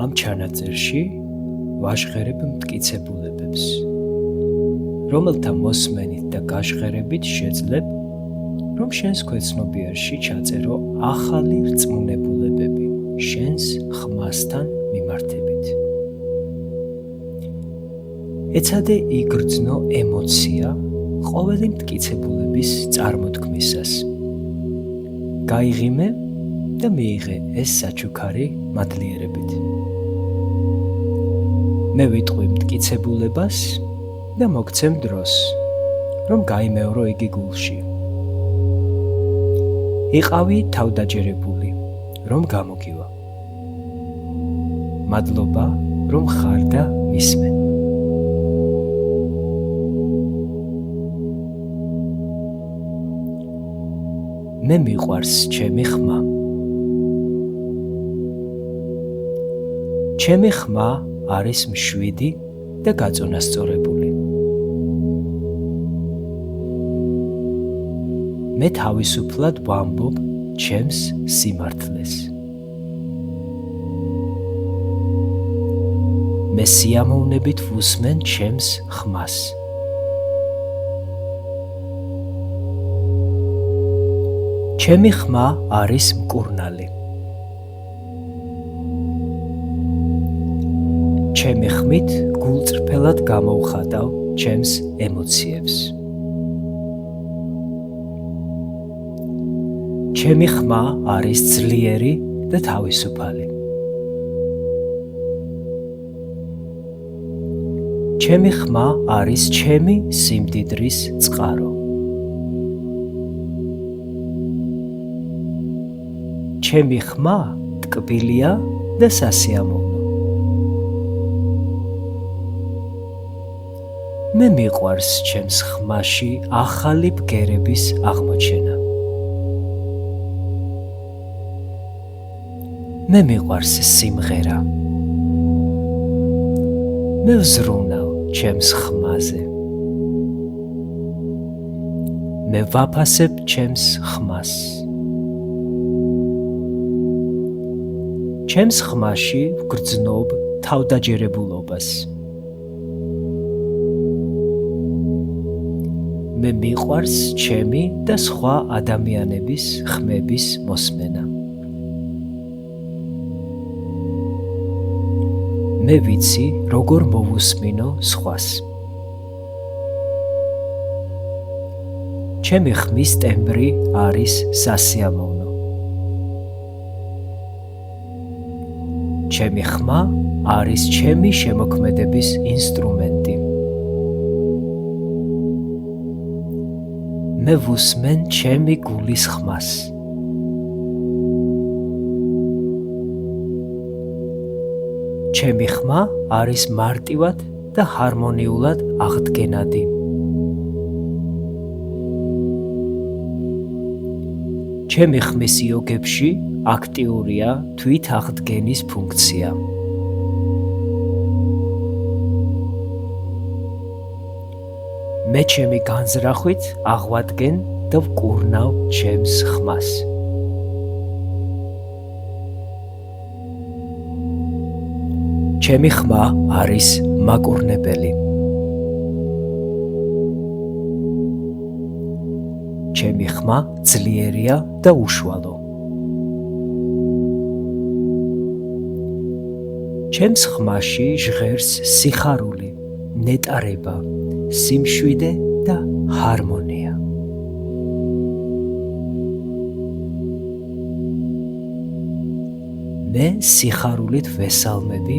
ამ ჩანაწერში ვაჟღერებ მტკიცებულებებს, რომელთა მოსმენით და გაჟღერებით შეძლებ, რომ შენს ქვეცნობიერში ჩაწერო ახალი რწმუნებულებები შენს ხმასთან მიმართებით. ეცადე იგრძნო ემოცია ყოველი მტკიცებულების წარმოთქმისას. გაიღიმე და მიიღე ეს საჩუქარი მადლიერებით. მე ვიტყვი მტკიცებულებას და მოგცემ დროს, რომ გაიმეორო იგი გულში. იყავი თავდაჯერებული, რომ გამოგივა. მადლობა, რომ ხარ და მისმენ. მე მიყვარს ჩემი ხმა. ჩემი ხმა არის მშვიდი და გაწონასწორებული. მე თავისუფლად ვამბობ ჩემს სიმართლეს. მე სიამოვნებით ვუსმენ ჩემს ხმას. ჩემი ხმა არის მკურნალი. ჩემი ხმით გულწრფელად გამოვხატავ ჩემს ემოციებს. ჩემი ხმა არის ძლიერი და თავისუფალი. ჩემი ხმა არის ჩემი სიმდიდრის წყარო. ჩემი ხმა ტკბილია და სასიამოვნო. მე მიყვარს ჩემს ხმაში ახალი ბგერების აღმოჩენა. მე მიყვარს სიმღერა. მე ვზრუნავ ჩემს ხმაზე. მე ვაფასებ ჩემს ხმას. ჩემს ხმაში ვგრძნობ თავდაჯერებულობას. მე მიყვარს ჩემი და სხვა ადამიანების ხმების მოსმენა. მე ვიცი, როგორ მოვუსმინო სხვას. ჩემი ხმის ტემბრი არის სასიამოვნო. ჩემი ხმა არის ჩემი შემოქმედების ინსტრუმენტი. მე ვუსმენ ჩემი გულის ხმას. ჩემი ხმა არის მარტივად და ჰარმონიულად აღდგენადი. ჩემი ხმის იოგებში აქტიურია თვით აღდგენის ფუნქცია. მე ჩემი განზრახვით აღვადგენ და ვკურნავ ჩემს ხმას. ჩემი ხმა არის მაკურნებელი. ჩემი ხმა ძლიერია და უშუალო. ჩემს ხმაში ჟღერს სიხარული, ნეტარება, სიმშვიდე და ჰარმონია. მე სიხარულით ვესალმები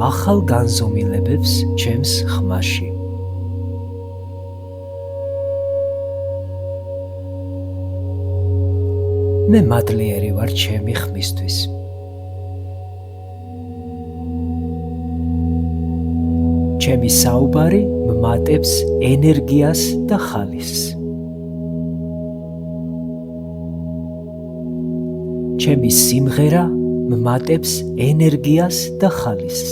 ახალ განზომილებებს ჩემს ხმაში. მე მადლიერი ვარ ჩემი ხმისთვის. ჩემი საუბარი მმატებს ენერგიას და ხალისს. ჩემი სიმღერა მმატებს ენერგიას და ხალისს.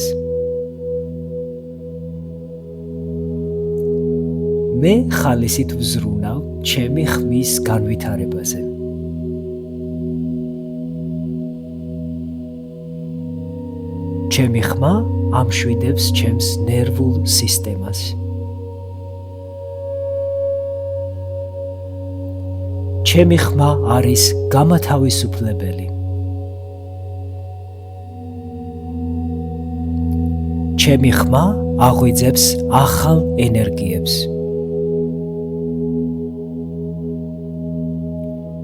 მე ხალისით ვზრუნავ ჩემი ხმის განვითარებაზე. ჩემი ხმა ამშვიდებს ჩემს ნერვულ სისტემას. ჩემი ხმა არის გამათავისუფლებელი. ჩემი ხმა აღვიძებს ახალ ენერგიებს.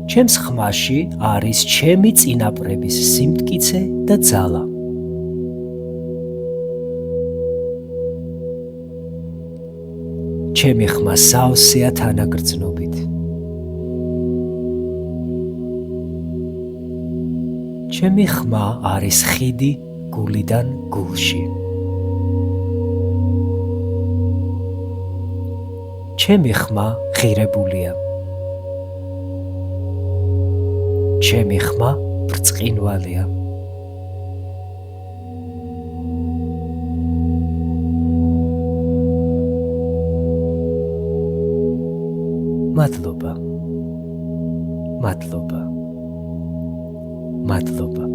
ჩემს ხმაში არის ჩემი წინაპრების სიმტკიცე და ძალა. ჩემი ხმა სავსეა თანაგრძნობით. ჩემი ხმა არის ხიდი გულიდან გულში. ჩემი ხმა ღირებულია. ჩემი ხმა ბრწყინვალეა. მადლობა. მადლობა. მადლობა.